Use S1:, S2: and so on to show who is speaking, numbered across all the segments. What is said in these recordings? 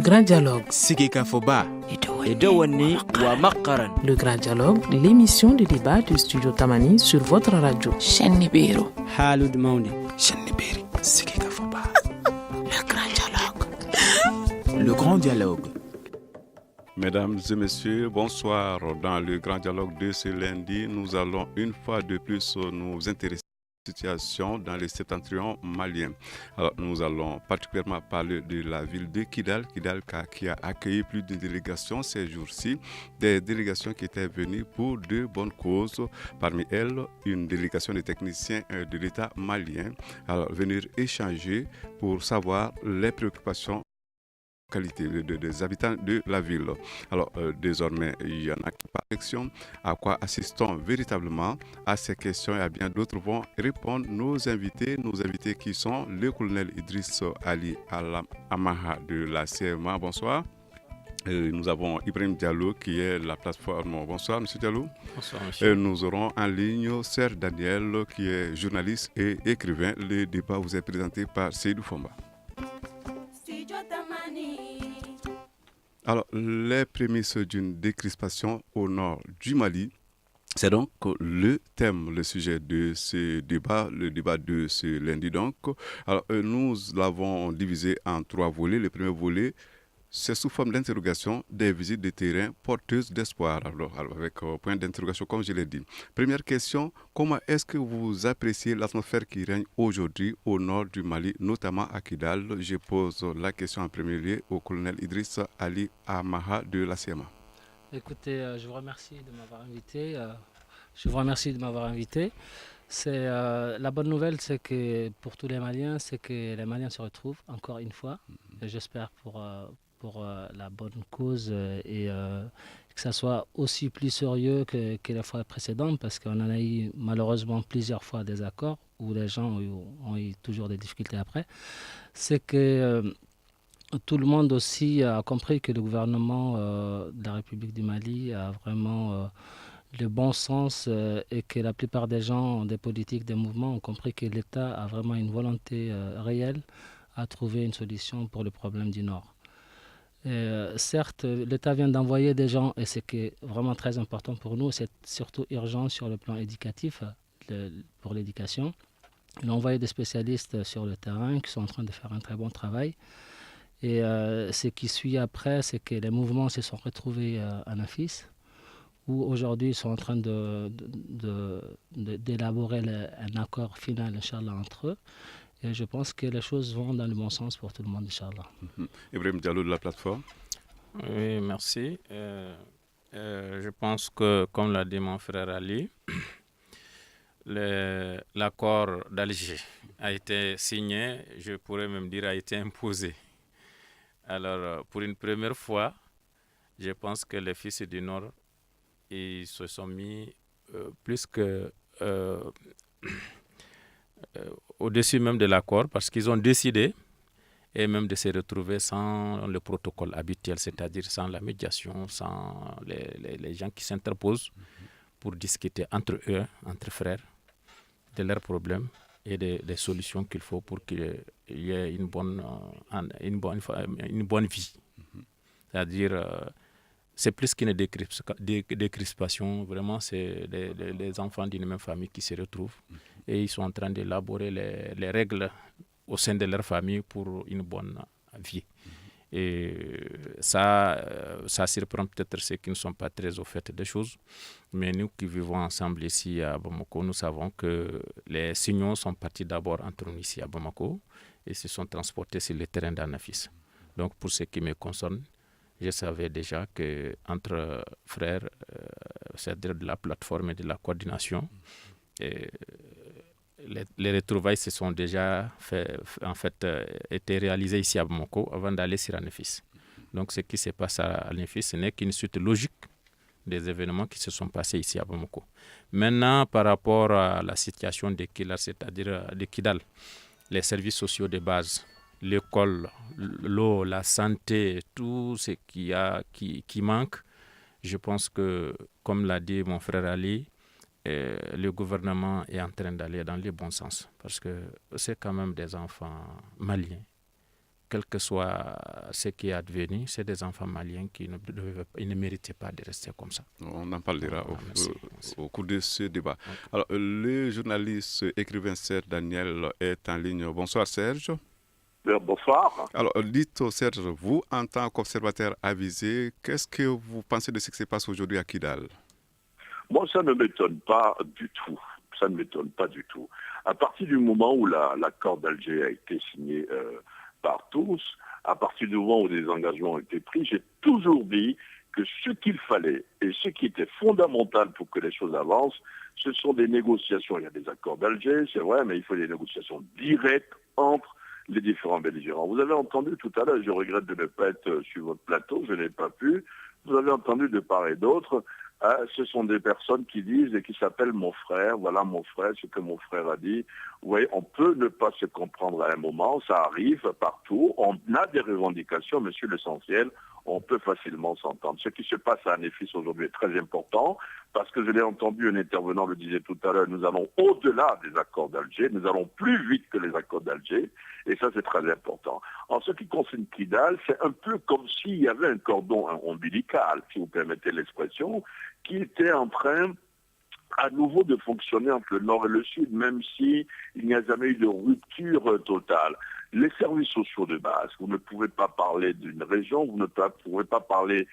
S1: grand dialogue.
S2: Sigeka Foba.
S3: Edouani wa Makaran.
S1: Le grand dialogue, l'émission de débat du studio Tamani sur votre radio.
S4: Chenibero.
S3: Halud Mauni.
S2: Cheniberi. Sigeka Foba.
S1: Le grand dialogue.
S2: Le grand dialogue.
S5: Mesdames et messieurs, bonsoir. Dans le grand dialogue de ce lundi, nous allons une fois de plus nous intéresser à la situation dans les septentrions maliens. Alors, nous allons particulièrement parler de la ville de Kidal, qui a accueilli plus d'une délégation ces jours-ci, des délégations qui étaient venues pour de bonnes causes. Parmi elles, une délégation de techniciens de l'État malien, alors venir échanger pour savoir les préoccupations qualité des habitants de la ville. Alors, désormais, il y en a qui par action. À quoi assistons véritablement à ces questions et à bien d'autres vont répondre nos invités qui sont le colonel Idriss Ali Amaha de la CMA. Bonsoir. Nous avons Ibrahim Diallo qui est la plateforme. Bonsoir, M. Diallo.
S6: Bonsoir, monsieur.
S5: Et nous aurons en ligne Serge Daniel qui est journaliste et écrivain. Le débat vous est présenté par Seydou Fomba. Alors, les prémices d'une décrispation au nord du Mali, c'est donc le thème, le sujet de ce débat, le débat de ce lundi donc. Alors, nous l'avons divisé en 3 volets. Le premier volet, c'est sous forme d'interrogation des visites de terrain porteuses d'espoir. Alors avec point d'interrogation, comme je l'ai dit. Première question, comment est-ce que vous appréciez l'atmosphère qui règne aujourd'hui au nord du Mali, notamment à Kidal? Je pose la question en premier lieu au colonel Idriss Ali Amaha de la CMA.
S6: Écoutez, je vous remercie de m'avoir invité. C'est, la bonne nouvelle, c'est que pour tous les Maliens, c'est que les Maliens se retrouvent encore une fois. Et j'espère pour la bonne cause et que ça soit aussi plus sérieux que la fois précédente, parce qu'on en a eu malheureusement plusieurs fois des accords où les gens ont eu toujours des difficultés après. C'est que tout le monde aussi a compris que le gouvernement de la République du Mali a vraiment le bon sens et que la plupart des gens, des politiques, des mouvements ont compris que l'État a vraiment une volonté réelle à trouver une solution pour le problème du Nord. Certes, l'État vient d'envoyer des gens, et ce qui est vraiment très important pour nous, c'est surtout urgent sur le plan éducatif, pour l'éducation. Il a envoyé des spécialistes sur le terrain qui sont en train de faire un très bon travail. Et ce qui suit après, c'est que les mouvements se sont retrouvés à Nafis, où aujourd'hui ils sont en train d'élaborer un accord final, Inch'Allah, entre eux. Et je pense que les choses vont dans le bon sens pour tout le monde, Inch'Allah.
S5: Ibrahim Diallo de la plateforme.
S6: Oui, merci. Je pense que, comme l'a dit mon frère Ali, l'accord d'Alger a été signé, je pourrais même dire a été imposé. Alors, pour une première fois, je pense que les fils du Nord, ils se sont mis plus que au-dessus même de l'accord, parce qu'ils ont décidé et même de se retrouver sans le protocole habituel, c'est-à-dire sans la médiation, sans les gens qui s'interposent pour discuter entre eux, entre frères, de leurs problèmes et des solutions qu'il faut pour qu'il y ait une bonne vie. C'est-à-dire, c'est plus qu'une décrispation, vraiment, c'est les enfants d'une même famille qui se retrouvent et ils sont en train d'élaborer les règles au sein de leur famille pour une bonne vie. Et ça surprend peut-être ceux qui ne sont pas très au fait des choses, mais nous qui vivons ensemble ici à Bamako, nous savons que les signaux sont partis d'abord entre nous ici à Bamako et se sont transportés sur le terrain d'Anafis. Donc pour ce qui me concerne, je savais déjà qu'entre frères, c'est-à-dire de la plateforme et de la coordination, les retrouvailles se sont déjà été réalisées ici à Bamako avant d'aller sur Anafis. Donc ce qui se passe à Anafis, ce n'est qu'une suite logique des événements qui se sont passés ici à Bamako. Maintenant, par rapport à la situation de Kidal, c'est-à-dire de Kidal, les services sociaux de base, l'école, l'eau, la santé, tout ce qui manque, je pense que, comme l'a dit mon frère Ali, le gouvernement est en train d'aller dans le bon sens. Parce que c'est quand même des enfants maliens
S4: quel que soit ce qui est advenu, c'est des enfants maliens qui ils ne méritaient pas de rester comme ça.
S5: On en parlera
S4: Merci.
S5: au cours de ce débat. Alors, le journaliste écrivain Serge Daniel est en ligne. Bonsoir Serge.
S7: Bonsoir.
S5: Alors, dites Serge, vous, en tant qu'observateur avisé, qu'est-ce que vous pensez de ce qui se passe aujourd'hui à Kidal?
S7: Moi, ça ne m'étonne pas du tout. Ça ne m'étonne pas du tout. À partir du moment où l'accord d'Alger a été signé par tous, à partir du moment où des engagements ont été pris, j'ai toujours dit que ce qu'il fallait et ce qui était fondamental pour que les choses avancent, ce sont des négociations. Il y a des accords d'Alger, c'est vrai, mais il faut des négociations directes entre les différents belligérants. Vous avez entendu tout à l'heure, je regrette de ne pas être sur votre plateau, je n'ai pas pu, vous avez entendu de part et d'autre, ce sont des personnes qui disent et qui s'appellent mon frère, voilà mon frère, ce que mon frère a dit. Vous voyez, on peut ne pas se comprendre à un moment, ça arrive partout, on a des revendications, mais sur l'essentiel, on peut facilement s'entendre. Ce qui se passe à Anefis aujourd'hui est très important, parce que je l'ai entendu, un intervenant le disait tout à l'heure, nous allons au-delà des accords d'Alger, nous allons plus vite que les accords d'Alger, et ça c'est très important. En ce qui concerne Kidal, c'est un peu comme s'il y avait un cordon ombilical, si vous permettez l'expression, qui était en train à nouveau de fonctionner entre le nord et le sud, même si il n'y a jamais eu de rupture totale. Les services sociaux de base, vous ne pouvez pas parler d'une région, vous ne pouvez pas parler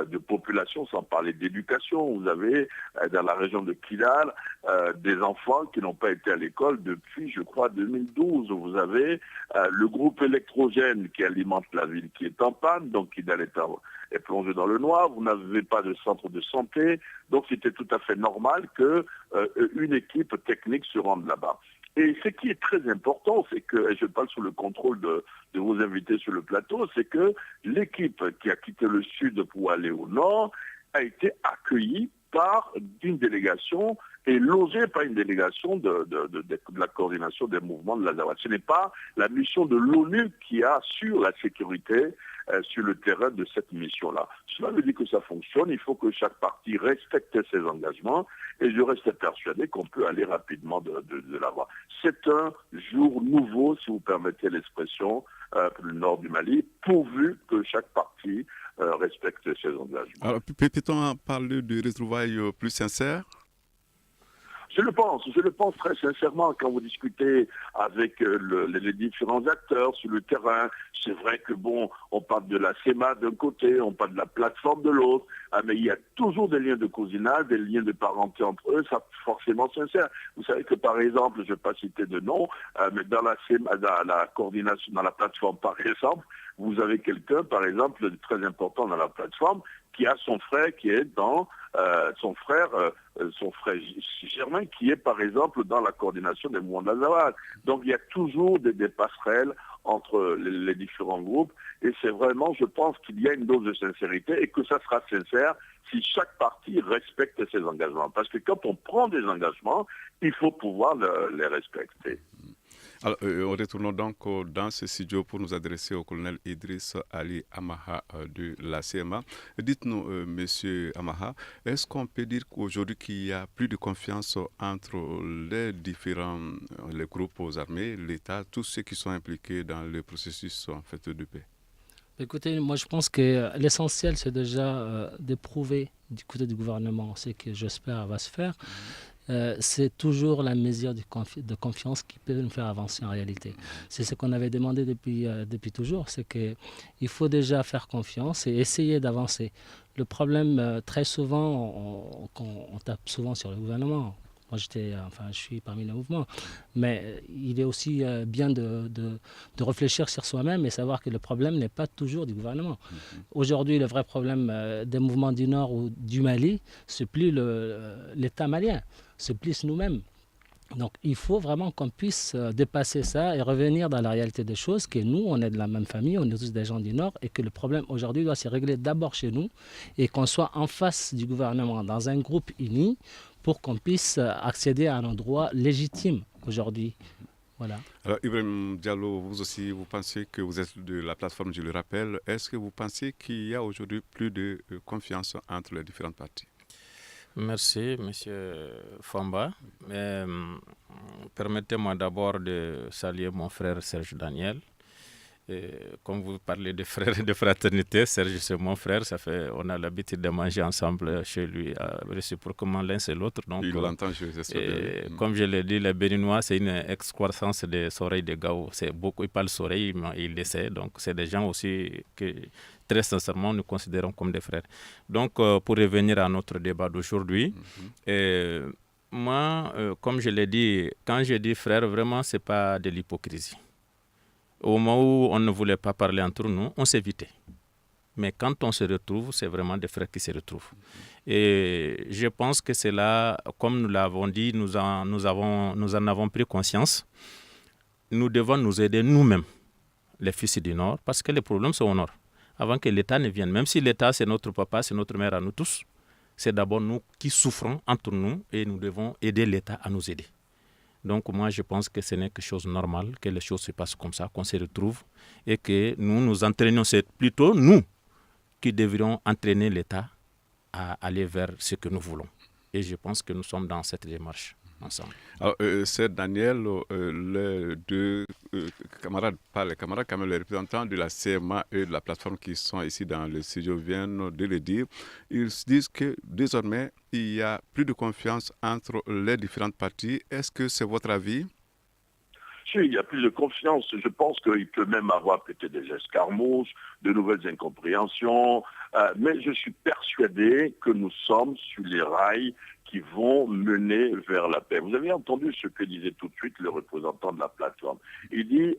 S7: de population sans parler d'éducation. Vous avez dans la région de Kidal des enfants qui n'ont pas été à l'école depuis, je crois, 2012. Vous avez le groupe électrogène qui alimente la ville qui est en panne, donc Kidal est plongé dans le noir. Vous n'avez pas de centre de santé, donc c'était tout à fait normal qu'une équipe technique se rende là-bas. Et ce qui est très important, c'est que, et je parle sous le contrôle de vos invités sur le plateau, c'est que l'équipe qui a quitté le sud pour aller au nord a été accueillie par une délégation et logée par une délégation de la coordination des mouvements de l'Azawad. Ce n'est pas la mission de l'ONU qui assure la sécurité sur le terrain de cette mission-là. Cela veut dire que ça fonctionne, il faut que chaque partie respecte ses engagements et je reste persuadé qu'on peut aller rapidement de l'avant. C'est un jour nouveau, si vous permettez l'expression, pour le nord du Mali, pourvu que chaque partie respecte ses engagements. Alors,
S5: peut-on parler de retrouvailles plus sincères?
S7: Je le pense très sincèrement quand vous discutez avec les différents acteurs sur le terrain. C'est vrai que on parle de la SEMA d'un côté, on parle de la plateforme de l'autre, mais il y a toujours des liens de cousinage, des liens de parenté entre eux, ça forcément sincère. Vous savez que par exemple, je ne vais pas citer de nom, mais dans la SEMA, dans la coordination, dans la plateforme par exemple, vous avez quelqu'un, par exemple, de très important dans la plateforme, qui a son frère qui est dans son frère Germain qui est par exemple dans la coordination des mouvements d'Azawad. Donc il y a toujours des passerelles entre les différents groupes et c'est vraiment, je pense qu'il y a une dose de sincérité et que ça sera sincère si chaque partie respecte ses engagements. Parce que quand on prend des engagements, il faut pouvoir les respecter.
S5: Alors, retournons donc dans ce studio pour nous adresser au colonel Idriss Ali Amaha de la CMA. Dites-nous, monsieur Amaha, est-ce qu'on peut dire qu'aujourd'hui qu'il y a plus de confiance entre les différents les groupes armés, l'État, tous ceux qui sont impliqués dans le processus en fait de paix?
S6: Écoutez, moi je pense que l'essentiel c'est déjà d'éprouver du côté du gouvernement ce que j'espère va se faire. C'est toujours la mesure de confiance qui peut nous faire avancer en réalité. C'est ce qu'on avait demandé depuis toujours, c'est qu'il faut déjà faire confiance et essayer d'avancer. Le problème, très souvent, on tape souvent sur le gouvernement. Moi, je suis parmi le mouvement. Mais il est aussi bien de réfléchir sur soi-même et savoir que le problème n'est pas toujours du gouvernement. Aujourd'hui, le vrai problème des mouvements du Nord ou du Mali, c'est plus l'État malien, c'est plus nous-mêmes. Donc, il faut vraiment qu'on puisse dépasser ça et revenir dans la réalité des choses, que nous, on est de la même famille, on est tous des gens du Nord, et que le problème aujourd'hui doit se régler d'abord chez nous, et qu'on soit en face du gouvernement, dans un groupe uni, pour qu'on puisse accéder à un endroit légitime aujourd'hui. Voilà.
S5: Alors, Ibrahim Diallo, vous aussi, vous pensez que vous êtes de la plateforme, je le rappelle. Est-ce que vous pensez qu'il y a aujourd'hui plus de confiance entre les différentes parties?
S4: Merci, M. Famba. Permettez-moi d'abord de saluer mon frère Serge Daniel Et comme vous parlez de frères et de fraternité, Serge, c'est mon frère. On a l'habitude de manger ensemble chez lui, réciproquement l'un c'est l'autre. Donc,
S5: il l'entend, je
S4: comme je l'ai dit, les Béninois, c'est une excroissance des Soreilles de Gao. Ils parlent Soreille, mais ils l'essaient. Donc, c'est des gens aussi que, très sincèrement, nous considérons comme des frères. Donc, pour revenir à notre débat d'aujourd'hui, moi, comme je l'ai dit, quand je dis frère, vraiment, ce n'est pas de l'hypocrisie. Au moment où on ne voulait pas parler entre nous, on s'évitait. Mais quand on se retrouve, c'est vraiment des frères qui se retrouvent. Et je pense que c'est là, comme nous l'avons dit, nous en avons pris conscience. Nous devons nous aider nous-mêmes, les fils du Nord, parce que les problèmes sont au Nord. Avant que l'État ne vienne, même si l'État, c'est notre papa, c'est notre mère à nous tous, c'est d'abord nous qui souffrons entre nous et nous devons aider l'État à nous aider. Donc moi, je pense que ce n'est que chose normale, que les choses se passent comme ça, qu'on se retrouve et que nous nous entraînons. C'est plutôt nous qui devrions entraîner l'État à aller vers ce que nous voulons. Et je pense que nous sommes dans cette démarche ensemble.
S5: Alors, c'est Daniel, les deux camarades, pas les camarades, quand même les représentants de la CMA et de la plateforme qui sont ici dans le studio viennent de le dire. Ils disent que désormais, il y a plus de confiance entre les différentes parties. Est-ce que c'est votre avis?
S7: Si, il y a plus de confiance. Je pense qu'il peut même avoir peut-être des escarmouches, de nouvelles incompréhensions, mais je suis persuadé que nous sommes sur les rails qui vont mener vers la paix. Vous avez entendu ce que disait tout de suite le représentant de la plateforme. Il dit,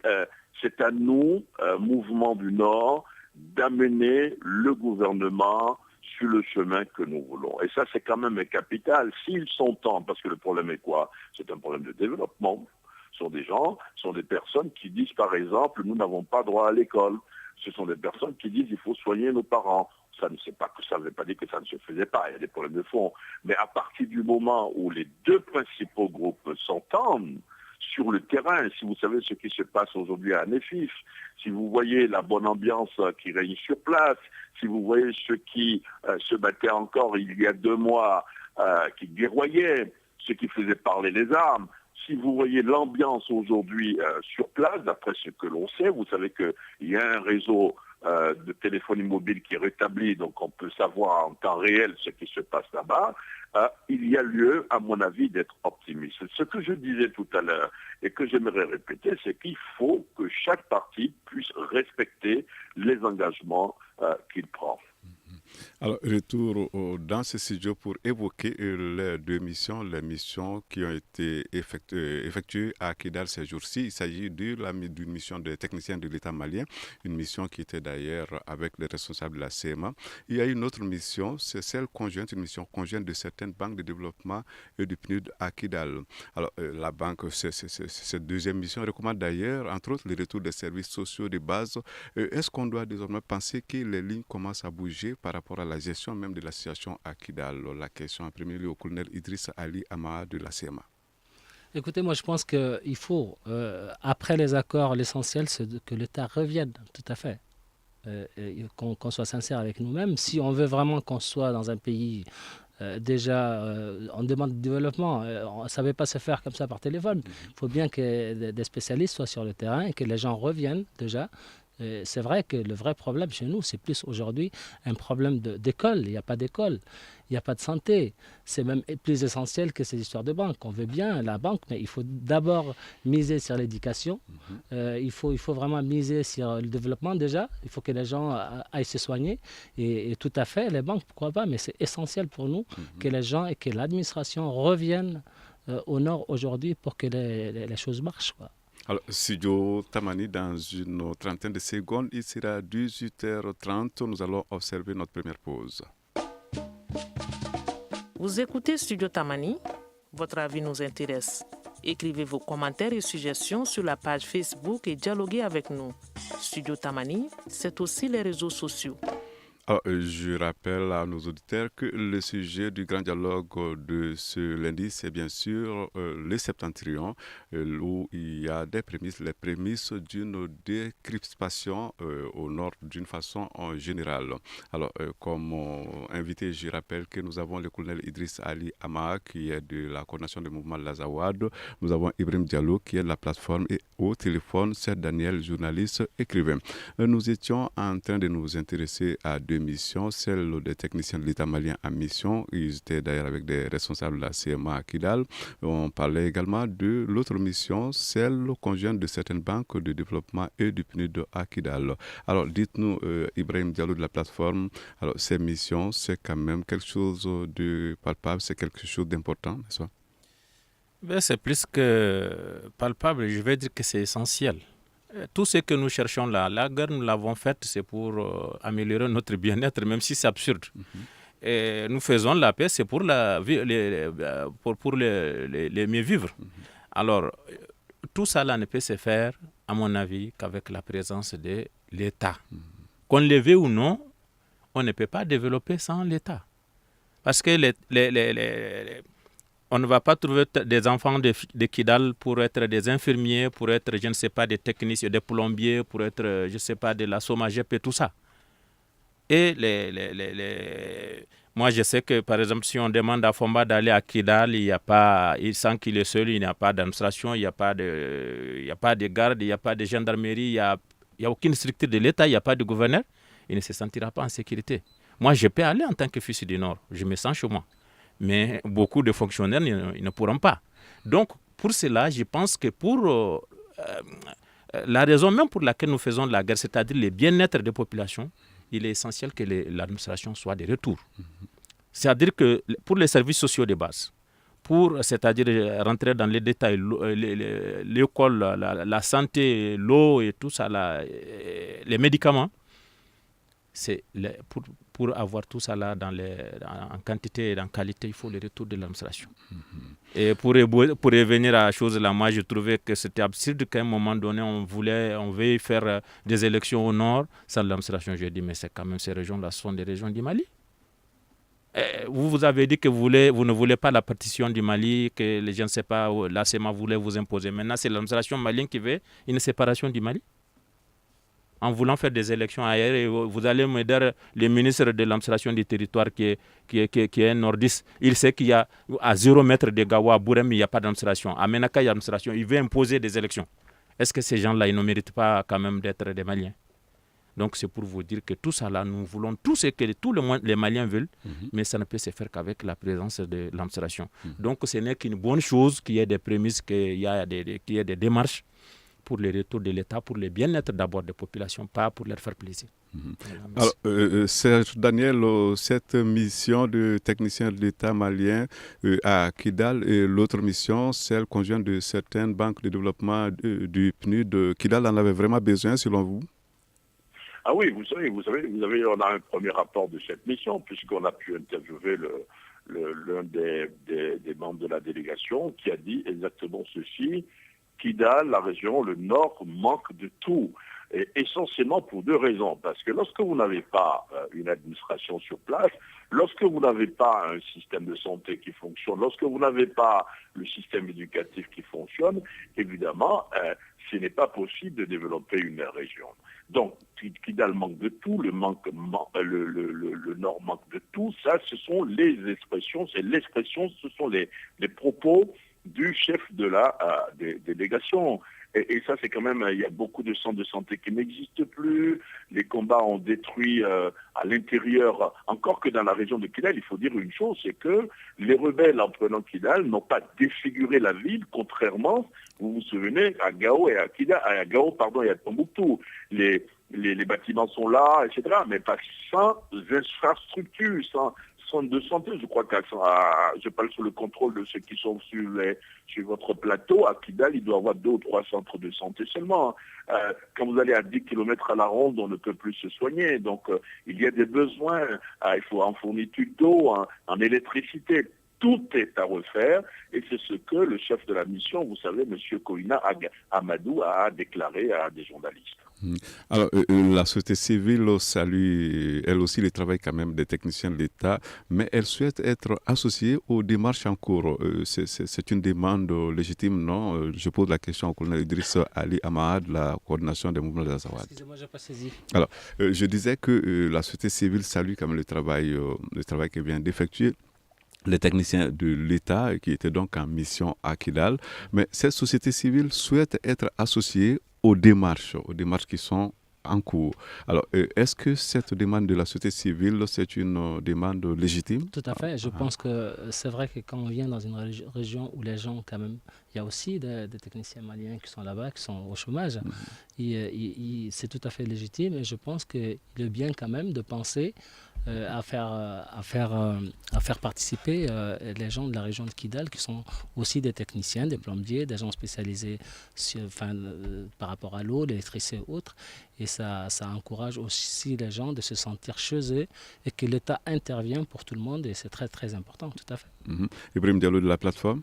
S7: c'est à nous, Mouvement du Nord, d'amener le gouvernement sur le chemin que nous voulons. Et ça, c'est quand même capital. S'ils sont temps, parce que le problème est quoi? C'est un problème de développement. Ce sont des gens, ce sont des personnes qui disent, par exemple, nous n'avons pas droit à l'école. Ce sont des personnes qui disent, il faut soigner nos parents. Ça ne veut pas dire que ça ne se faisait pas, il y a des problèmes de fond. Mais à partir du moment où les deux principaux groupes s'entendent sur le terrain, si vous savez ce qui se passe aujourd'hui à Néfif, si vous voyez la bonne ambiance qui règne sur place, si vous voyez ceux qui se battaient encore il y a 2 mois, qui guerroyaient, ceux qui faisaient parler les armes, si vous voyez l'ambiance aujourd'hui sur place, d'après ce que l'on sait, vous savez qu'il y a un réseau de téléphonie mobile qui est rétabli, donc on peut savoir en temps réel ce qui se passe là-bas, il y a lieu, à mon avis, d'être optimiste. Ce que je disais tout à l'heure et que j'aimerais répéter, c'est qu'il faut que chaque parti puisse respecter les engagements qu'il prend.
S5: Alors, retour dans ce studio pour évoquer les deux missions, les missions qui ont été effectuées à Kidal ces jours-ci. Il s'agit d'une mission des techniciens de l'État malien, une mission qui était d'ailleurs avec les responsables de la CMA. Il y a une autre mission, c'est celle conjointe, une mission conjointe de certaines banques de développement et du PNUD à Kidal. Alors, la banque, cette deuxième mission recommande d'ailleurs, entre autres, le retour des services sociaux de base. Est-ce qu'on doit désormais penser que les lignes commencent à bouger par rapport à la gestion même de la situation à Kidal? La question en premier lieu au colonel Idriss Ali Ama de la CMA.
S6: Écoutez, moi je pense qu'il faut, après les accords, l'essentiel c'est que l'État revienne, tout à fait. Qu'on soit sincère avec nous-mêmes. Si on veut vraiment qu'on soit dans un pays en demande de développement, on ne savait pas se faire comme ça par téléphone. Il faut bien que des spécialistes soient sur le terrain et que les gens reviennent déjà. C'est vrai que le vrai problème chez nous, c'est plus aujourd'hui un problème d'école. Il n'y a pas d'école, il n'y a pas de santé. C'est même plus essentiel que ces histoires de banque. On veut bien la banque, mais il faut d'abord miser sur l'éducation. Il faut vraiment miser sur le développement déjà. Il faut que les gens aillent se soigner. Et tout à fait, les banques, pourquoi pas, mais c'est essentiel pour nous que les gens et que l'administration reviennent au Nord aujourd'hui pour que les choses marchent, quoi.
S5: Alors, Studio Tamani, dans une trentaine de secondes, il sera 18h30. Nous allons observer notre première pause.
S1: Vous écoutez Studio Tamani, votre avis nous intéresse. Écrivez vos commentaires et suggestions sur la page Facebook et dialoguez avec nous. Studio Tamani, c'est aussi les réseaux sociaux.
S5: Alors, je rappelle à nos auditeurs que le sujet du grand dialogue de ce lundi, c'est bien sûr le septentrion, où il y a les prémices d'une décrispation au nord d'une façon générale. Alors, comme invité, je rappelle que nous avons le colonel Idriss Ali Ama, qui est de la coordination du mouvement Lazawad. Nous avons Ibrahim Diallo, qui est de la plateforme, et au téléphone, c'est Daniel, journaliste, écrivain. Nous étions en train de nous intéresser à deux missions, celle des techniciens de l'État malien en mission. Ils étaient d'ailleurs avec des responsables de la CMA à Kidal. On parlait également de l'autre mission, celle conjointe de certaines banques de développement et du PNUD à Kidal. Alors, dites-nous, Ibrahim Diallo de la plateforme, alors ces missions, c'est quand même quelque chose de palpable, c'est quelque chose d'important, n'est-ce pas?
S4: C'est plus que palpable, je vais dire que c'est essentiel. Tout ce que nous cherchons là, la guerre, nous l'avons faite, c'est pour améliorer notre bien-être, même si c'est absurde. Et nous faisons la paix, c'est pour les mieux vivre. Alors, tout ça là ne peut se faire, à mon avis, qu'avec la présence de l'État. Qu'on le veuille ou non, on ne peut pas développer sans l'État. Parce que on ne va pas trouver des enfants de Kidal pour être des infirmiers, pour être, je ne sais pas, des techniciens, des plombiers, pour être, je ne sais pas, de la SOMAGEP et tout ça. Et moi, je sais que, par exemple, si on demande à Fomba d'aller à Kidal, il sent qu'il est seul, il n'y a pas d'administration, il n'y a pas de garde, il n'y a pas de gendarmerie, il n'y a aucune structure de l'État, il n'y a pas de gouverneur, il ne se sentira pas en sécurité. Moi, je peux aller en tant que fils du Nord, je me sens chez moi. Mais beaucoup de fonctionnaires ils ne pourront pas. Donc, pour cela, je pense que pour la raison même pour laquelle nous faisons la guerre, c'est-à-dire le bien-être des populations, il est essentiel que l'administration soit de retour. C'est-à-dire que pour les services sociaux de base, c'est-à-dire rentrer dans les détails, l'école, la santé, l'eau et tout ça, les médicaments, c'est pour avoir tout ça là en quantité et en qualité, il faut le retour de l'administration. Et pour revenir à la chose là, moi je trouvais que c'était absurde qu'à un moment donné on veuille faire des élections au nord sans l'administration. Je dis mais c'est quand même ces régions-là sont des régions du Mali. Vous avez dit que vous ne voulez pas la partition du Mali, que les gens ne savent pas, la CEMA voulait vous imposer. Maintenant c'est l'administration malienne qui veut une séparation du Mali. En voulant faire des élections ailleurs, et vous allez me dire, le ministre de l'administration du territoire qui est un nordiste, il sait qu'il y a à 0 mètre de Gawa, à Bourem, il n'y a pas d'administration. À Menaka, il y a d'administration. Il veut imposer des élections. Est-ce que ces gens-là, ils ne méritent pas quand même d'être des Maliens? Donc c'est pour vous dire que tout ça là, nous voulons tout ce que tous les Maliens veulent, mais ça ne peut se faire qu'avec la présence de l'administration. Donc ce n'est qu'une bonne chose qu'il y ait des prémices, qu'il y ait des démarches pour le retour de l'État, pour le bien-être d'abord des populations, pas pour leur faire plaisir.
S5: Alors, Serge Daniel, cette mission de technicien de l'État malien à Kidal et l'autre mission, celle conjointe de certaines banques de développement du PNUD, Kidal en avait vraiment besoin selon vous?
S7: Ah oui, vous savez, on a un premier rapport de cette mission, puisqu'on a pu interviewer l'un des membres de la délégation qui a dit exactement ceci. Kidal, la région, le nord, manque de tout. Et essentiellement pour deux raisons. Parce que lorsque vous n'avez pas une administration sur place, lorsque vous n'avez pas un système de santé qui fonctionne, lorsque vous n'avez pas le système éducatif qui fonctionne, évidemment, ce n'est pas possible de développer une région. Donc, Kidal manque de tout, le nord manque de tout. Ça, ce sont les expressions, ce sont les propos du chef de la délégation. Et ça, c'est quand même, il y a beaucoup de centres de santé qui n'existent plus. Les combats ont détruit à l'intérieur, encore que dans la région de Kidal, il faut dire une chose, c'est que les rebelles, en prenant Kidal, n'ont pas défiguré la ville, contrairement, vous vous souvenez, à Gao et à Tombouctou. Les bâtiments sont là, etc., mais pas sans infrastructures, sans centre de santé. Je crois que je parle sous le contrôle de ceux qui sont sur votre plateau. À Kidal, il doit y avoir 2 ou 3 centres de santé seulement. Quand vous allez à 10 km à la ronde, on ne peut plus se soigner. Donc, il y a des besoins. Il faut en fourniture d'eau, en électricité. Tout est à refaire et c'est ce que le chef de la mission, vous savez, M. Koina Amadou, a déclaré à des journalistes.
S5: Alors, la société civile salue, elle aussi, le travail quand même des techniciens de l'État, mais elle souhaite être associée aux démarches en cours. C'est une demande légitime, non? Je pose la question au colonel Idriss Ali Amad, la coordination des mouvements de Azawad.
S6: Excusez-moi, je n'ai pas saisi.
S5: Alors, je disais que la société civile salue quand même le travail qui vient d'effectuer les techniciens de l'État qui étaient donc en mission à Kidal, mais cette société civile souhaite être associée aux démarches qui sont en cours. Alors, est-ce que cette demande de la société civile, c'est une demande légitime?
S6: Tout à fait. Je pense que c'est vrai que quand on vient dans une région où les gens, quand même, il y a aussi des techniciens maliens qui sont là-bas, qui sont au chômage. C'est tout à fait légitime et je pense qu'il est bien quand même de penser à faire participer les gens de la région de Kidal qui sont aussi des techniciens, des plombiers, des gens spécialisés par rapport à l'eau, l'électricité et autres. Et ça encourage aussi les gens de se sentir chez eux et que l'État intervient pour tout le monde et c'est très très important, tout à fait.
S5: Ibrahim Diallo de la plateforme.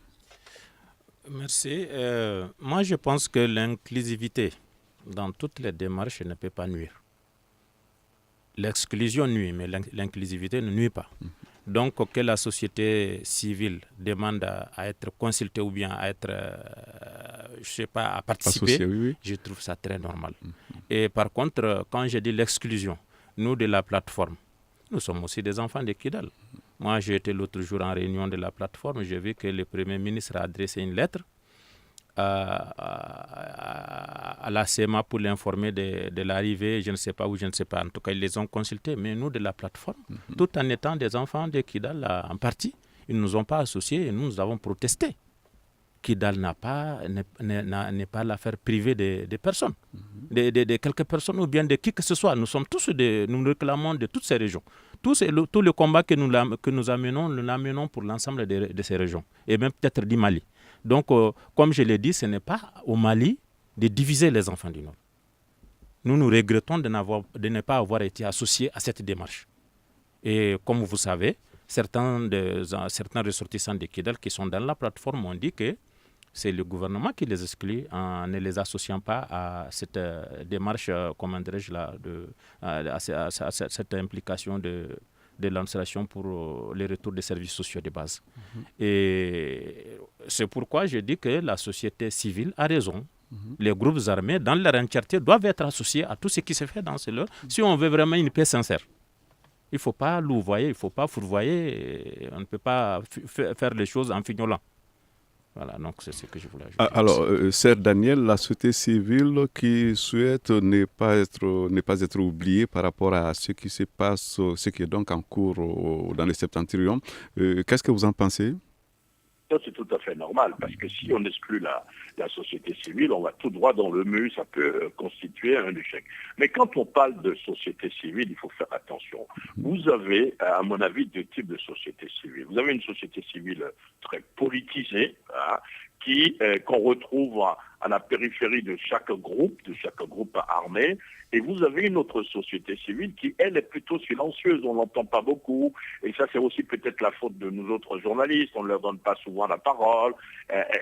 S4: Merci. Moi je pense que l'inclusivité dans toutes les démarches ne peut pas nuire. L'exclusion nuit, mais l'inclusivité ne nuit pas. Donc, que la société civile demande à être consultée ou bien à être, à participer,
S5: associé, oui.
S4: Je trouve ça très normal. Et par contre, quand je dis l'exclusion, nous de la plateforme, nous sommes aussi des enfants de Kidal. Moi, j'ai été l'autre jour en réunion de la plateforme, j'ai vu que le Premier ministre a adressé une lettre à la CEMA pour l'informer de l'arrivée, je ne sais pas où, je ne sais pas. En tout cas, ils les ont consultés. Mais nous, de la plateforme, tout en étant des enfants de Kidal en partie, ils ne nous ont pas associés et nous avons protesté. Kidal n'est pas l'affaire privée des personnes, de quelques personnes ou bien de qui que ce soit. Nous sommes tous nous réclamons de toutes ces régions. Tout le combat que nous amenons pour l'ensemble de ces régions et même peut-être du Mali. Donc, comme je l'ai dit, ce n'est pas au Mali de diviser les enfants du Nord. Nous regrettons de ne pas avoir été associés à cette démarche. Et comme vous savez, certains ressortissants de Kidal qui sont dans la plateforme ont dit que c'est le gouvernement qui les exclut en ne les associant pas à cette démarche, comment dirais-je, à cette implication de l'administration pour les retours des services sociaux de base. Et c'est pourquoi je dis que la société civile a raison. Les groupes armés, dans leur entièreté, doivent être associés à tout ce qui se fait dans ce lieu si on veut vraiment une paix sincère. Il ne faut pas louvoyer, il ne faut pas fourvoyer, on ne peut pas faire les choses en fignolant. Voilà, donc c'est ce que je voulais ajouter.
S5: Alors, Sir Daniel, la société civile qui souhaite ne pas être oubliée par rapport à ce qui se passe, ce qui est donc en cours dans les septentrions, qu'est-ce que vous en pensez?
S7: Ça, c'est tout à fait normal, parce que si on exclut la société civile, on va tout droit dans le mur, ça peut constituer un échec. Mais quand on parle de société civile, il faut faire attention. Vous avez, à mon avis, deux types de société civile. Vous avez une société civile très politisée, qu'on retrouve à la périphérie de chaque groupe armé, et vous avez une autre société civile qui, elle, est plutôt silencieuse, on l'entend pas beaucoup, et ça c'est aussi peut-être la faute de nous autres journalistes, on ne leur donne pas souvent la parole,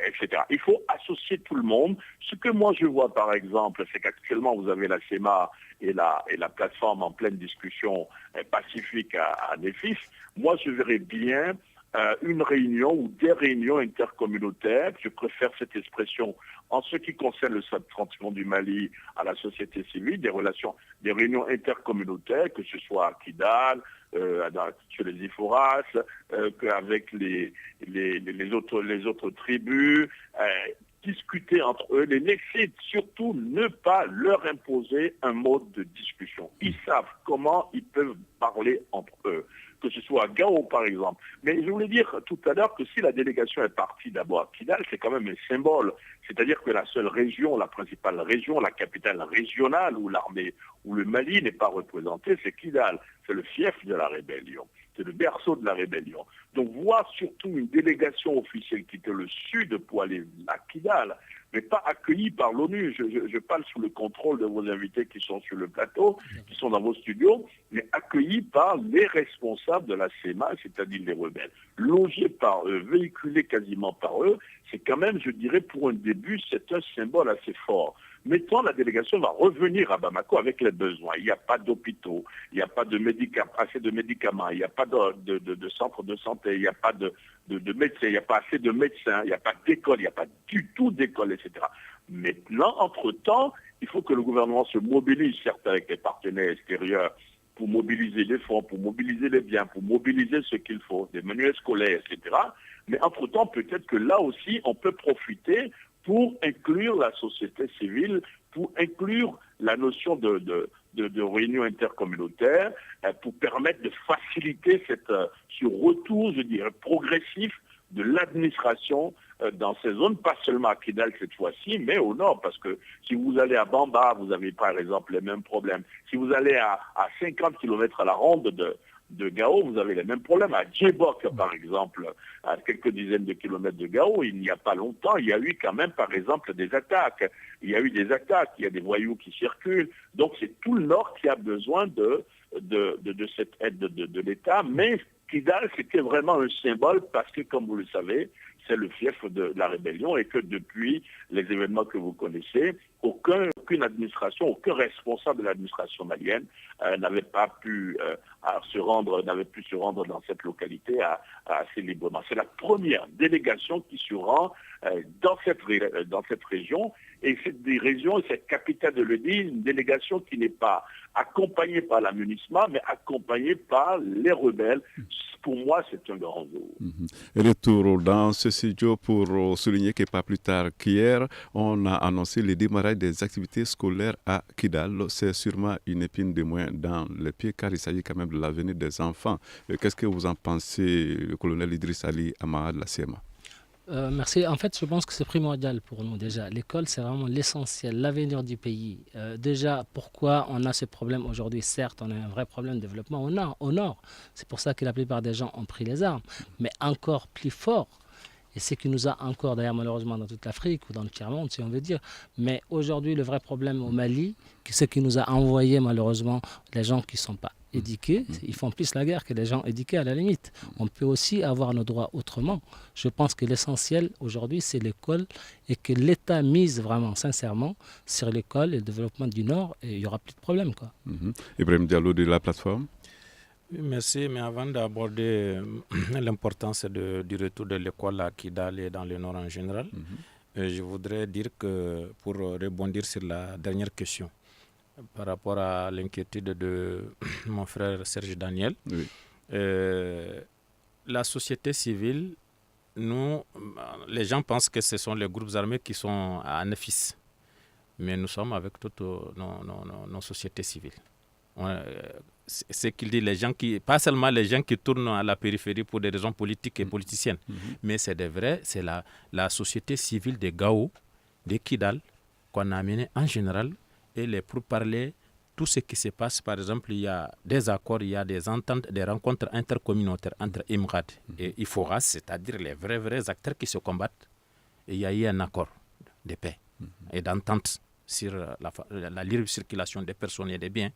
S7: etc. Il faut associer tout le monde. Ce que moi je vois par exemple, c'est qu'actuellement vous avez la CEMA et la plateforme en pleine discussion pacifique à Nefis. Moi je verrais bien une réunion ou des réunions intercommunautaires, je préfère cette expression en ce qui concerne le septentrion du Mali à la société civile, des réunions intercommunautaires, que ce soit à Kidal, sur les Iforas, qu'avec les autres tribus, discuter entre eux, les laisser surtout ne pas leur imposer un mode de discussion. Ils savent comment ils peuvent parler entre eux, que ce soit à Gao par exemple. Mais je voulais dire tout à l'heure que si la délégation est partie d'abord à Kidal, c'est quand même un symbole. C'est-à-dire que la seule région, la principale région, la capitale régionale où l'armée, où le Mali n'est pas représenté, c'est Kidal. C'est le fief de la rébellion. C'est le berceau de la rébellion. Donc voir surtout une délégation officielle quitter le sud pour aller à Kidal, mais pas accueillis par l'ONU. Je parle sous le contrôle de vos invités qui sont sur le plateau, qui sont dans vos studios, mais accueillis par les responsables de la CEMA, c'est-à-dire les rebelles. Logés par eux, véhiculés quasiment par eux, c'est quand même, je dirais, pour un début, c'est un symbole assez fort. Maintenant, la délégation va revenir à Bamako avec les besoins. Il n'y a pas d'hôpitaux, il n'y a pas de assez de médicaments, il n'y a pas de centre de santé, il n'y a pas de médecins, il n'y a pas assez de médecins, il n'y a pas d'école, il n'y a pas du tout d'école, etc. Maintenant, entre-temps, il faut que le gouvernement se mobilise, certes avec les partenaires extérieurs, pour mobiliser les fonds, pour mobiliser les biens, pour mobiliser ce qu'il faut, des manuels scolaires, etc. Mais entre-temps, peut-être que là aussi, on peut profiter pour inclure la société civile, pour inclure la notion de réunion intercommunautaire, pour permettre de faciliter ce retour, je dirais, progressif de l'administration dans ces zones, pas seulement à Kidal cette fois-ci, mais au nord, parce que si vous allez à Bamba, vous avez par exemple les mêmes problèmes. Si vous allez à 50 km à la ronde de Gao, vous avez les mêmes problèmes. À Djebok, par exemple, à quelques dizaines de kilomètres de Gao, il n'y a pas longtemps, il y a eu quand même, par exemple, des attaques. Il y a eu des attaques, il y a des voyous qui circulent. Donc c'est tout le nord qui a besoin de cette aide de l'État. Mais Kidal, c'était vraiment un symbole parce que, comme vous le savez, c'est le fief de la rébellion et que depuis les événements que vous connaissez, aucune administration, aucun responsable de l'administration malienne n'avait pu se rendre dans cette localité assez librement. C'est la première délégation qui se rend dans cette région, et cette capitale de le dire, une délégation qui n'est pas accompagnée par la MINUSMA, mais accompagnée par les rebelles. Pour moi, c'est un grand jour.
S5: Retour dans ce studio pour souligner que pas plus tard qu'hier, on a annoncé le démarrage des activités scolaires à Kidal. C'est sûrement une épine de moins dans les pieds, car il s'agit quand même de l'avenir des enfants. Qu'est-ce que vous en pensez, le colonel Idriss Ali Amara de la CMA?
S6: Merci. En fait, je pense que c'est primordial pour nous déjà. L'école, c'est vraiment l'essentiel, l'avenir du pays. Déjà, pourquoi on a ce problème aujourd'hui? Certes, on a un vrai problème de développement au nord. C'est pour ça que la plupart des gens ont pris les armes. Mais encore plus fort, et ce qui nous a encore, d'ailleurs malheureusement dans toute l'Afrique ou dans le tiers-monde, si on veut dire. Mais aujourd'hui, le vrai problème au Mali, c'est ce qui nous a envoyé malheureusement les gens qui ne sont pas éduqués, ils font plus la guerre que les gens éduqués à la limite. On peut aussi avoir nos droits autrement. Je pense que l'essentiel aujourd'hui, c'est l'école et que l'État mise vraiment, sincèrement, sur l'école et le développement du Nord, et il n'y aura plus de problème, quoi.
S5: Ibrahim Diallo de la plateforme.
S4: Oui, merci, mais avant d'aborder l'importance du retour de l'école à Kidal et dans le Nord en général, je voudrais dire que, pour rebondir sur la dernière question, par rapport à l'inquiétude de mon frère Serge Daniel, oui. La société civile, les gens pensent que ce sont les groupes armés qui sont à Nefis, mais nous sommes avec toutes nos sociétés civiles. C'est qu'il dit, pas seulement les gens qui tournent à la périphérie pour des raisons politiques et politiciennes, mais c'est la société civile de Gao, de Kidal, qu'on a amené en général, et les pourparlers, tout ce qui se passe. Par exemple, il y a des accords, il y a des ententes, des rencontres intercommunautaires entre Imrad et Iforas, c'est-à-dire les vrais acteurs qui se combattent. Et il y a eu un accord de paix et d'entente sur la libre circulation des personnes et des biens,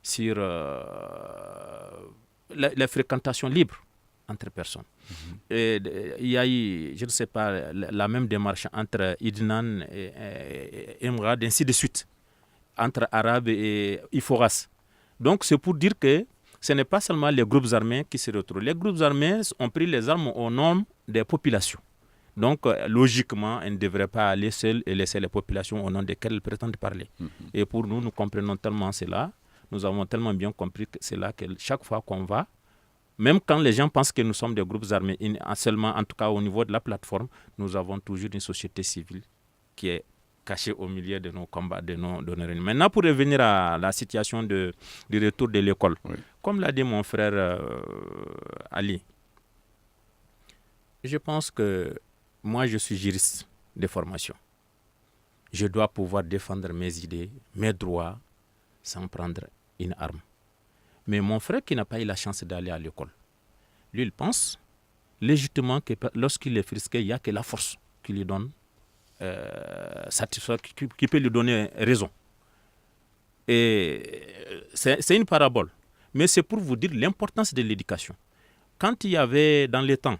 S4: sur les fréquentations libres entre personnes. Et il y a eu, je ne sais pas, la même démarche entre Idnan et Imrad, ainsi de suite, entre Arabes et Iforas. Donc c'est pour dire que ce n'est pas seulement les groupes armés qui se retrouvent. Les groupes armés ont pris les armes au nom des populations. Donc logiquement, ils ne devraient pas aller seuls et laisser les populations au nom desquelles ils prétendent parler. Et pour nous comprenons tellement cela, nous avons tellement bien compris que c'est là que chaque fois qu'on va, même quand les gens pensent que nous sommes des groupes armés, seulement en tout cas au niveau de la plateforme, nous avons toujours une société civile qui est cachée au milieu de nos combats, de nos réunions. Maintenant, pour revenir à la situation du retour de l'école, oui. Comme l'a dit mon frère Ali, je pense que moi, je suis juriste de formation. Je dois pouvoir défendre mes idées, mes droits, sans prendre une arme. Mais mon frère qui n'a pas eu la chance d'aller à l'école, lui, il pense légitimement que lorsqu'il est frisqué, il n'y a que la force qui lui donne satisfaire, qui peut lui donner raison. Et c'est une parabole. Mais c'est pour vous dire l'importance de l'éducation. Quand il y avait dans les temps,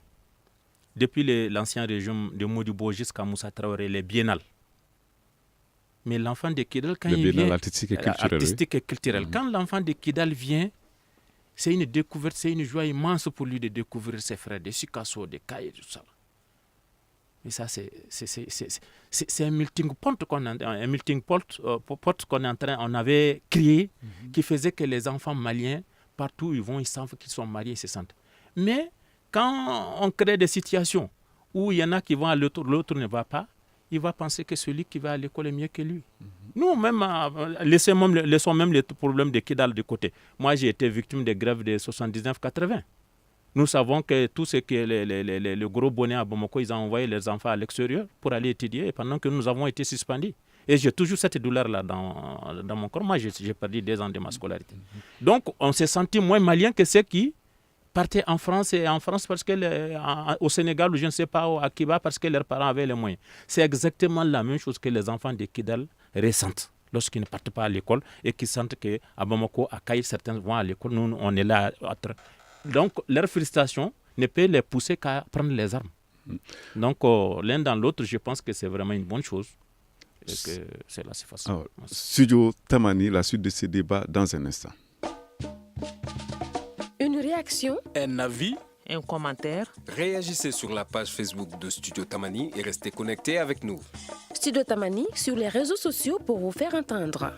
S4: depuis l'ancien régime de Modibo jusqu'à Moussa Traoré, les biennales, mais l'enfant de Kidal, quand il vient...
S5: artistique et culturel.
S4: Quand l'enfant de Kidal vient, c'est une découverte, c'est une joie immense pour lui de découvrir ses frères, des Sikasso, des Kaye, tout ça. Mais ça, c'est un melting pot qu'on on avait créé, qui faisait que les enfants maliens, partout où ils vont, ils savent qu'ils sont mariés, ils se sentent. Mais quand on crée des situations où il y en a qui vont à l'autre ne va pas, il va penser que celui qui va à l'école est mieux que lui. Nous, même, laissons même les problèmes de Kidal de côté. Moi, j'ai été victime des grèves de 79-80. Nous savons que tout ce que les gros bonnets à Bamako, ils ont envoyé leurs enfants à l'extérieur pour aller étudier pendant que nous avons été suspendus. Et j'ai toujours cette douleur-là dans mon corps. Moi, j'ai perdu 2 ans de ma scolarité. Donc, on s'est senti moins malien que ceux qui partaient en France, et en France parce que au Sénégal, ou je ne sais pas, à Kiba, parce que leurs parents avaient les moyens. C'est exactement la même chose que les enfants de Kidal ressentent lorsqu'ils ne partent pas à l'école et qu'ils sentent qu'à Bamako, à Kaye, certains vont à l'école. Nous, on est là. Donc, leur frustration ne peut les pousser qu'à prendre les armes. Donc, l'un dans l'autre, je pense que c'est vraiment une bonne chose. Et que c'est là, c'est facile.
S5: Alors, Studio Tamani, la suite de ce débat dans un instant.
S8: Une réaction,
S2: Un avis,
S1: Un commentaire.
S2: réagissez sur la page Facebook de Studio Tamani et restez connectés avec nous.
S8: Studio Tamani sur les réseaux sociaux pour vous faire entendre.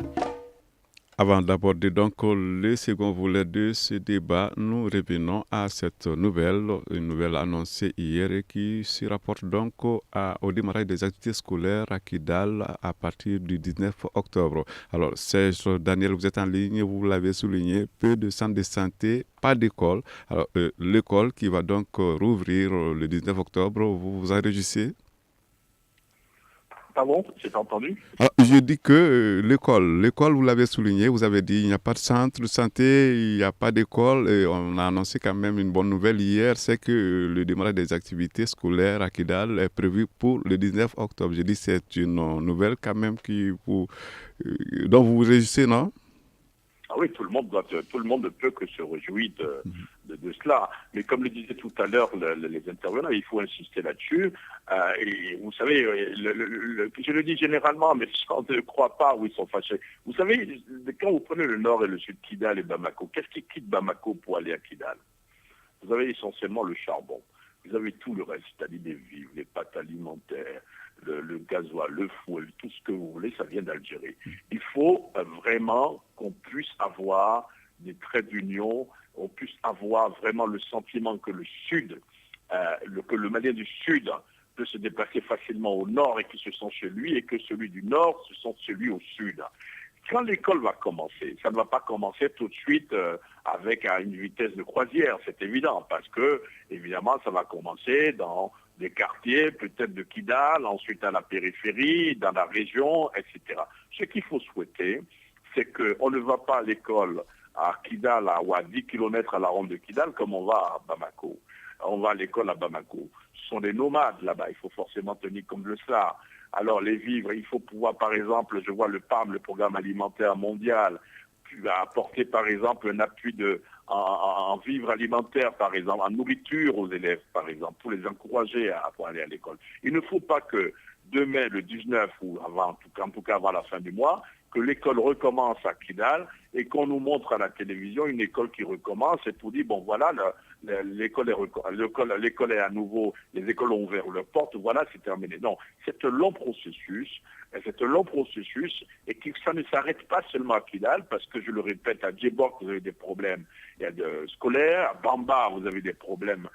S5: Avant d'aborder donc le second volet de ce débat, nous revenons à cette une nouvelle annoncée hier et qui se rapporte donc au démarrage des activités scolaires à Kidal à partir du 19 octobre. Alors, Serge Daniel, vous êtes en ligne, vous l'avez souligné, peu de centres de santé, pas d'école. Alors, l'école qui va donc rouvrir le 19 octobre, vous enregistrez?
S7: Pardon, j'ai pas entendu.
S5: Alors, je dis que l'école, vous l'avez souligné, vous avez dit il n'y a pas de centre de santé, il n'y a pas d'école. Et on a annoncé quand même une bonne nouvelle hier, c'est que le démarrage des activités scolaires à Kidal est prévu pour le 19 octobre. Je dis c'est une nouvelle quand même dont vous vous réjouissez, non?
S7: Ah oui, tout le monde ne peut que se réjouir de cela. Mais comme le disaient tout à l'heure les intervenants, il faut insister là-dessus. Et vous savez, je le dis généralement, mais on ne croit pas où ils sont fâchés. Vous savez, quand vous prenez le nord et le sud, Kidal et Bamako, qu'est-ce qui quitte Bamako pour aller à Kidal? Vous avez essentiellement le charbon. Vous avez tout le reste, c'est-à-dire les vivres, les pâtes alimentaires, le gasoil, le fouet, tout ce que vous voulez, ça vient d'Algérie. Il faut vraiment qu'on puisse avoir des traits d'union, on puisse avoir vraiment le sentiment que le Sud, que le Malien du Sud peut se déplacer facilement au nord et qu'il se sent chez lui, et que celui du nord se sent chez lui au sud. Quand l'école va commencer, ça ne va pas commencer tout de suite avec une vitesse de croisière, c'est évident, parce que, évidemment, ça va commencer dans des quartiers, peut-être de Kidal, ensuite à la périphérie, dans la région, etc. Ce qu'il faut souhaiter, c'est qu'on ne va pas à l'école à Kidal ou à 10 km à la ronde de Kidal comme on va à Bamako. On va à l'école à Bamako. Ce sont des nomades là-bas, il faut forcément tenir compte de ça. Alors les vivres, il faut pouvoir, par exemple, je vois le PAM, le Programme alimentaire mondial, apporter par exemple un appui en vivres alimentaires, par exemple, en nourriture aux élèves, par exemple, pour les encourager à aller à l'école. Il ne faut pas que demain, le 19, ou avant, en tout cas avant la fin du mois, que l'école recommence à Kidal et qu'on nous montre à la télévision une école qui recommence et tout dit, bon voilà, l'école est à nouveau, les écoles ont ouvert leurs portes, voilà, c'est terminé. Non, c'est un long processus, et que ça ne s'arrête pas seulement à Kidal, parce que je le répète, à Djebok, vous avez des problèmes scolaires, à Bamba, vous avez des problèmes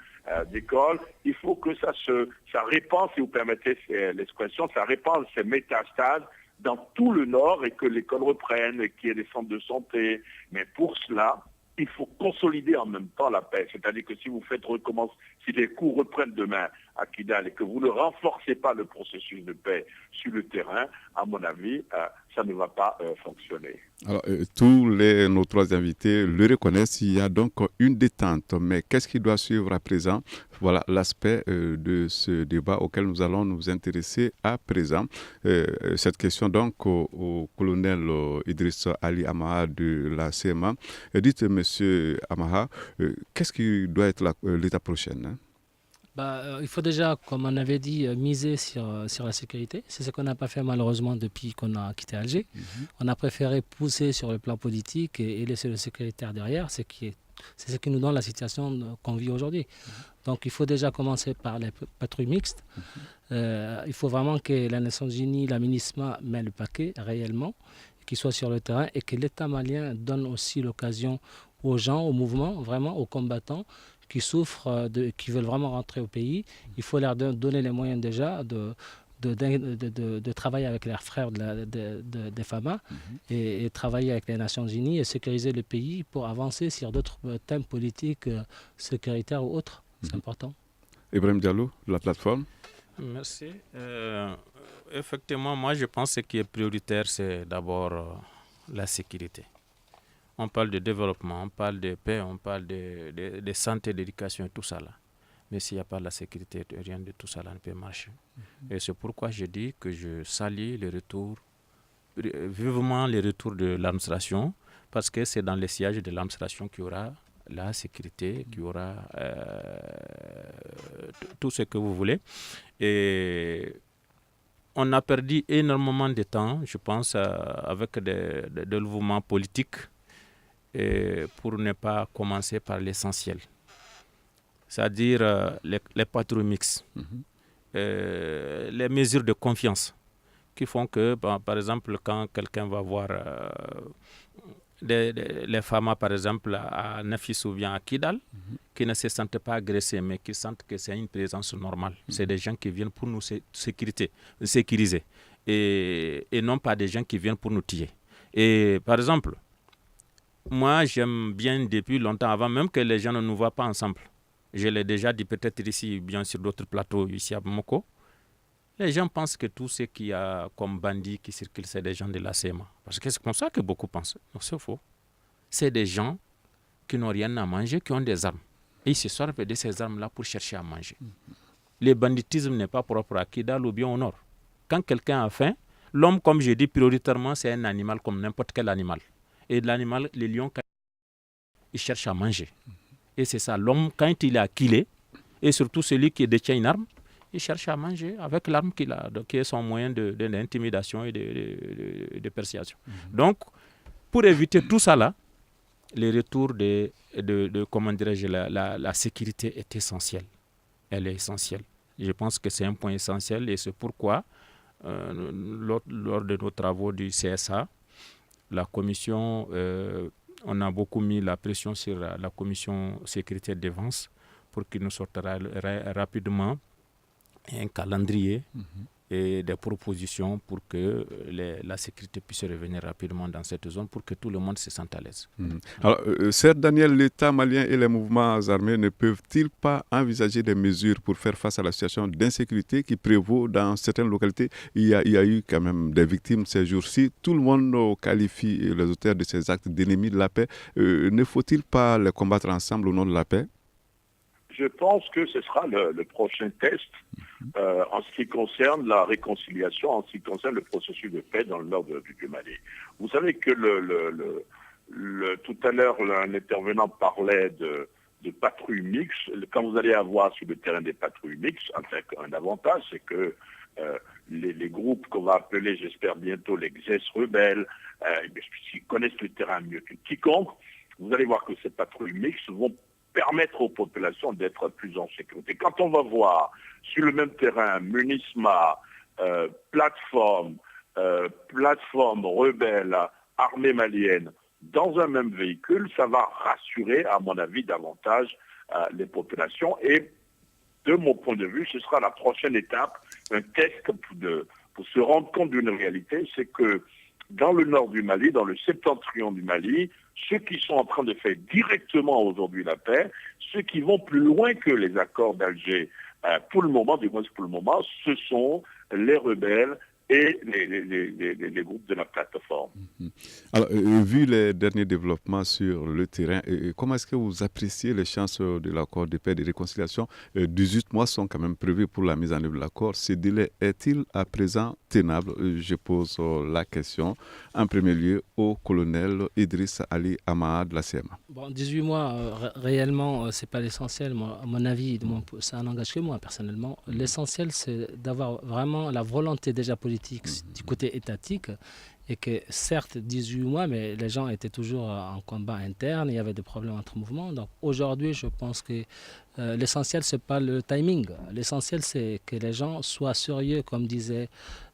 S7: d'école. Il faut que ça répand, si vous permettez l'expression, ça répand ces métastases dans tout le Nord et que l'école reprenne et qu'il y ait des centres de santé. Mais pour cela, il faut consolider en même temps la paix. C'est-à-dire que si vous faites recommencer, si les cours reprennent demain à Kidal et que vous ne renforcez pas le processus de paix sur le terrain, à mon avis, ça ne va pas fonctionner.
S5: Alors, nos trois invités le reconnaissent, il y a donc une détente. Mais qu'est-ce qui doit suivre à présent? Voilà l'aspect de ce débat auquel nous allons nous intéresser à présent. Cette question donc au colonel Idriss Ali Amaha de la CMA. Dites, monsieur Amaha, qu'est-ce qui doit être l'étape prochaine, hein?
S6: Il faut déjà, comme on avait dit, miser sur la sécurité. C'est ce qu'on n'a pas fait malheureusement depuis qu'on a quitté Alger. On a préféré pousser sur le plan politique et laisser le sécuritaire derrière, c'est ce qui nous donne la situation qu'on vit aujourd'hui. Donc il faut déjà commencer par les patrouilles mixtes. Il faut vraiment que les Nations Unies, la MINISMA met le paquet réellement, qu'ils soient sur le terrain et que l'État malien donne aussi l'occasion aux gens, au mouvement, vraiment aux combattants, qui souffrent, qui veulent vraiment rentrer au pays. Il faut leur donner les moyens déjà de travailler avec leurs frères des FAMA et travailler avec les Nations Unies et sécuriser le pays pour avancer sur d'autres thèmes politiques, sécuritaires ou autres. C'est important.
S5: Ibrahim Diallo, la plateforme.
S4: Merci. Effectivement, moi je pense que ce qui est prioritaire, c'est d'abord la sécurité. On parle de développement, on parle de paix, on parle de santé, d'éducation et tout ça là. Mais s'il n'y a pas la sécurité, rien de tout ça là ne peut marcher. Et c'est pourquoi je dis que je salue vivement le retour de l'administration, parce que c'est dans les sièges de l'administration qu'il y aura la sécurité, qu'il y aura tout ce que vous voulez. Et on a perdu énormément de temps, je pense, avec des mouvements politiques, pour ne pas commencer par l'essentiel, c'est-à-dire les patrouilles mixtes, les mesures de confiance qui font que, par exemple, quand quelqu'un va voir les femmes, par exemple, à Nafis ou bien à Kidal, qui ne se sentent pas agressés, mais qui sentent que c'est une présence normale. C'est des gens qui viennent pour nous sécuriser et non pas des gens qui viennent pour nous tuer. Et par exemple, moi, j'aime bien depuis longtemps, avant même que les gens ne nous voient pas ensemble. Je l'ai déjà dit peut-être ici, bien sur d'autres plateaux, ici à Bamako. Les gens pensent que tout ce qu'il y a comme bandits qui circulent, c'est des gens de la CMA. Parce que c'est comme ça que beaucoup pensent. Non, c'est faux. C'est des gens qui n'ont rien à manger, qui ont des armes. Et ils se servent de ces armes-là pour chercher à manger. Le banditisme n'est pas propre à Kidal ou bien au nord. Quand quelqu'un a faim, l'homme, comme je dis, prioritairement, c'est un animal comme n'importe quel animal. Et l'animal, le lion, il cherche à manger. Et c'est ça, l'homme, quand il est acculé, et surtout celui qui détient une arme, il cherche à manger avec l'arme qu'il a, qui est son moyen d'intimidation et de persuasion. Donc, pour éviter tout ça là, le retour comment dirais-je, la sécurité est essentielle. Elle est essentielle. Je pense que c'est un point essentiel et c'est pourquoi, lors de nos travaux du CSA, la commission, on a beaucoup mis la pression sur la commission sécurité et défense pour qu'il nous sortira rapidement un calendrier et des propositions pour que la sécurité puisse revenir rapidement dans cette zone pour que tout le monde se sente à l'aise.
S5: Alors, Sir Daniel, l'État malien et les mouvements armés ne peuvent-ils pas envisager des mesures pour faire face à la situation d'insécurité qui prévaut dans certaines localités? Il y a eu quand même des victimes ces jours-ci. Tout le monde qualifie les auteurs de ces actes d'ennemis de la paix. Ne faut-il pas les combattre ensemble au nom de la paix?
S7: Je pense que ce sera le prochain test en ce qui concerne la réconciliation, en ce qui concerne le processus de paix dans le nord du Mali. Vous savez que tout à l'heure, un intervenant parlait de patrouilles mixtes. Quand vous allez avoir sur le terrain des patrouilles mixtes, un avantage, c'est que les groupes qu'on va appeler, j'espère bientôt, les XS rebelles, qui connaissent le terrain mieux que quiconque, vous allez voir que ces patrouilles mixtes vont permettre aux populations d'être plus en sécurité. Quand on va voir sur le même terrain MUNISMA, plateforme rebelle, armée malienne, dans un même véhicule, ça va rassurer, à mon avis, davantage les populations. Et de mon point de vue, ce sera la prochaine étape, un test pour se rendre compte d'une réalité, c'est que dans le nord du Mali, dans le septentrion du Mali, ceux qui sont en train de faire directement aujourd'hui la paix, ceux qui vont plus loin que les accords d'Alger, pour le moment, du moins pour le moment, ce sont les rebelles et les groupes de la plateforme.
S5: Alors, vu les derniers développements sur le terrain, comment est-ce que vous appréciez les chances de l'accord de paix et de réconciliation? 18 mois sont quand même prévus pour la mise en œuvre de l'accord. Ce délai est-il à présent tenable? Je pose la question en premier lieu au colonel Idriss Ali Amad de la CMA.
S6: Bon, 18 mois, réellement, ce n'est pas l'essentiel. Moi, à mon avis, ça n'engage que moi personnellement. L'essentiel, c'est d'avoir vraiment la volonté déjà politique du côté étatique, et que certes 18 mois, mais les gens étaient toujours en combat interne, il y avait des problèmes entre mouvements. Donc aujourd'hui, je pense que l'essentiel, c'est pas le timing. L'essentiel, c'est que les gens soient sérieux, comme disait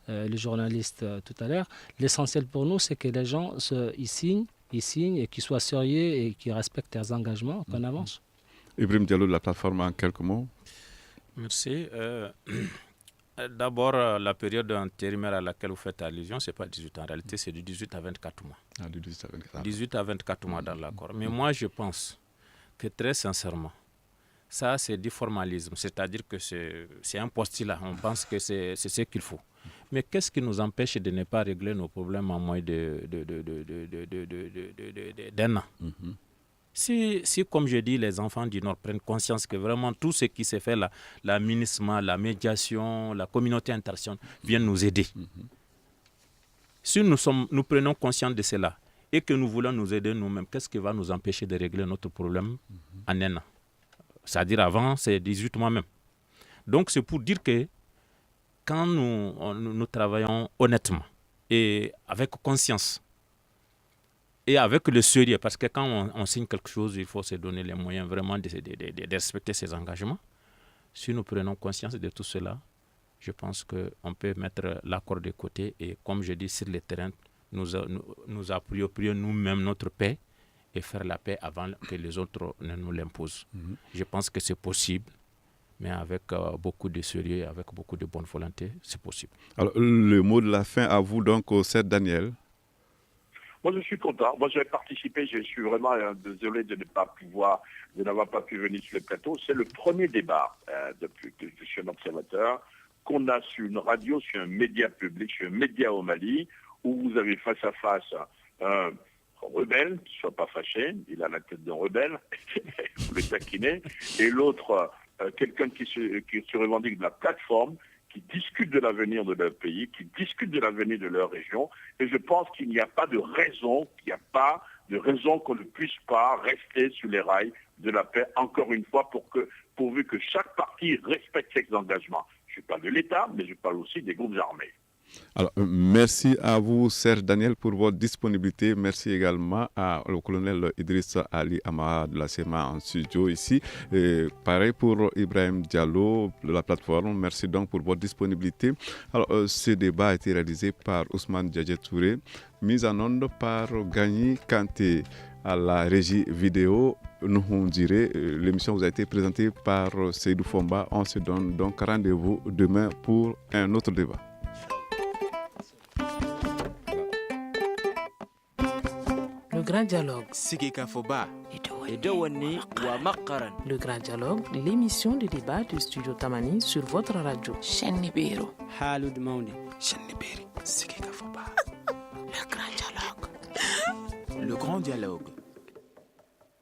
S6: le journaliste tout à l'heure. L'essentiel pour nous, c'est que les gens ils signent et qu'ils soient sérieux et qu'ils respectent leurs engagements, qu'on avance.
S5: Ibrahim Diallo de la plateforme, en quelques mots.
S4: Merci. D'abord, la période intérimaire à laquelle vous faites allusion, ce n'est pas 18 ans. En réalité, c'est du 18 à 24 mois.
S5: Ah, du 18 à 24.
S4: 18 à 24 mois dans l'accord. Mais moi, je pense que très sincèrement, ça, c'est du formalisme. C'est-à-dire que c'est un postulat. On pense que c'est ce qu'il faut. Mais qu'est-ce qui nous empêche de ne pas régler nos problèmes en moins d'un an? Si, comme je dis, les enfants du Nord prennent conscience que vraiment tout ce qui s'est fait, la MINUSMA, la médiation, la communauté internationale, viennent nous aider. Si nous prenons conscience de cela et que nous voulons nous aider nous-mêmes, qu'est-ce qui va nous empêcher de régler notre problème en un an? C'est-à-dire avant, c'est 18 mois même. Donc c'est pour dire que quand nous travaillons honnêtement et avec conscience, et avec le sérieux, parce que quand on signe quelque chose, il faut se donner les moyens vraiment de respecter ses engagements. Si nous prenons conscience de tout cela, je pense qu'on peut mettre l'accord de côté et, comme je dis, sur le terrain, nous approprier nous-mêmes notre paix et faire la paix avant que les autres ne nous l'imposent. Je pense que c'est possible, mais avec beaucoup de sérieux, avec beaucoup de bonne volonté, c'est possible.
S5: Alors, le mot de la fin à vous, donc, au Seth Daniel.
S7: Moi, je suis content. Moi, j'ai participé. Je suis vraiment désolé de n'avoir pas pu venir sur le plateau. C'est le premier débat depuis que je suis un observateur qu'on a sur une radio, sur un média public, sur un média au Mali, où vous avez face à face un rebelle, qui ne soit pas fâché, il a la tête d'un rebelle, vous le taquinez, et l'autre, quelqu'un qui se revendique de la plateforme, qui discutent de l'avenir de leur pays, qui discutent de l'avenir de leur région. Et je pense qu'il n'y a pas de raison qu'on ne puisse pas rester sur les rails de la paix, encore une fois, pourvu que chaque parti respecte ses engagements. Je parle de l'État, mais je parle aussi des groupes armés.
S5: Alors, merci à vous, Serge Daniel, pour votre disponibilité. Merci également au colonel Idriss Ali Amad de la CMA en studio ici. Et pareil pour Ibrahim Diallo de la plateforme. Merci donc pour votre disponibilité. Alors, ce débat a été réalisé par Ousmane Djadje Touré, mise en onde par Gagny Kanté. À la régie vidéo, nous dirons, l'émission vous a été présentée par Seydou Fomba. On se donne donc rendez-vous demain pour un autre débat.
S1: Le Grand Dialogue. Le Grand Dialogue, l'émission de débat du Studio Tamani sur votre radio.
S3: Le Grand Dialogue.